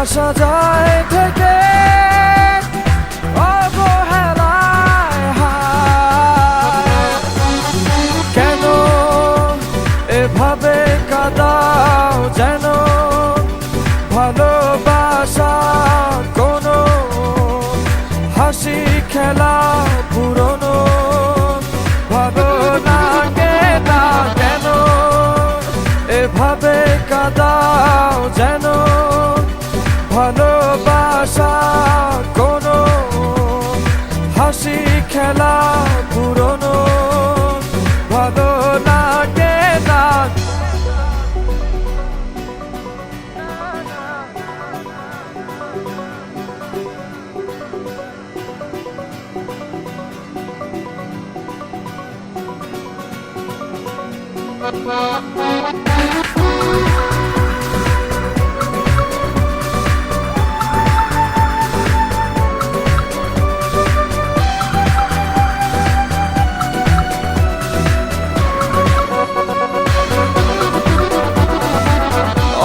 ভালোবাসা যায় থেকে অবহেলায় হায়। কেন এভাবে কাঁদাও যেন ভালোবাসা কোনো হাসি খেলা পুরনো ভালো লাগে না। কেন এভাবে কাঁদাও যেন ভালোবাসা কোনো হাসি খেলা পুরনো ভালো লাগে না।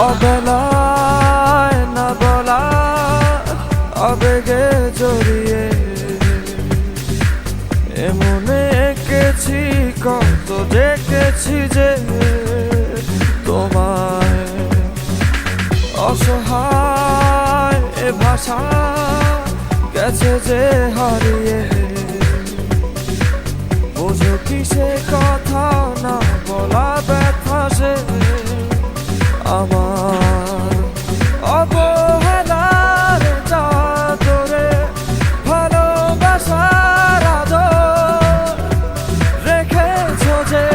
অবেলায় না বলা আবেগে জড়িয়ে এমনে এঁকেছি কত দেখেছি যে তোমায় অসহায় এ ভাষা গেছে যে হারিয়ে বোঝো কি সে কথা না বলা ব্যথা সে আমার অবহেলার চাদরে ভালোবাসার আদর রেখেছো যে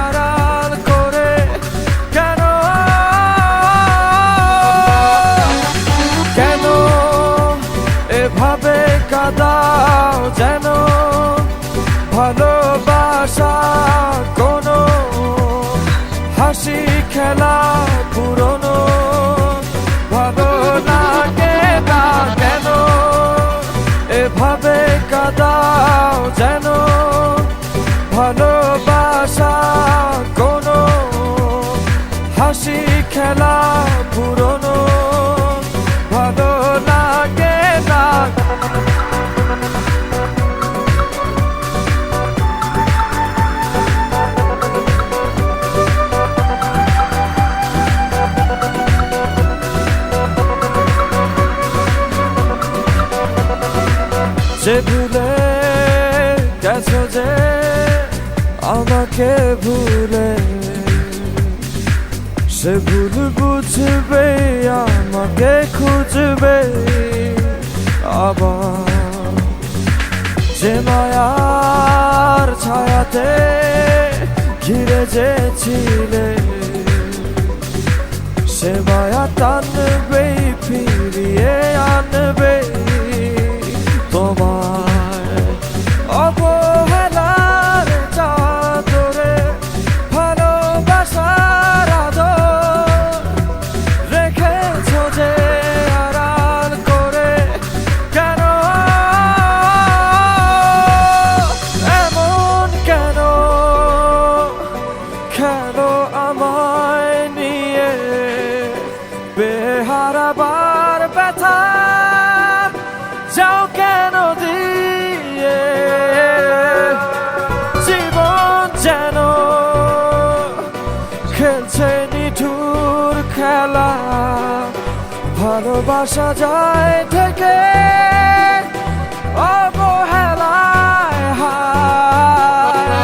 আড়াল করে। কেন কেন এভাবে কাঁদাও যেন ভালোবাসা কোনো হাসি খেলা পুরনো ভালো লাগে না। কেন এভাবে কাঁদাও যেন ভালোবাসা কোনো হাসি খেলা পুরনো ভালো লাগে না। যে ভুলে গেছো যে আমাকে ভুলে সে ভুল বুঝবে আমাকে খুঁজবে আবার। যে মায়ার ছায়াতে ঘিরে যে ছিলে সে মায়া টানবে ফিরিয়ে আনবে তোমায় অবহেলার চাদরে ভালোবাসার আদর রেখেছো যে আড়াল করে। কেন এমন কেন খেলো আমায় নিয়ে বেহারাবার ব্যথা যাও কেন দিয়ে জীবন যেন খেলছে নিঠুর খেলা ভালোবাসা যায় থেকে অবহেলায় হায়।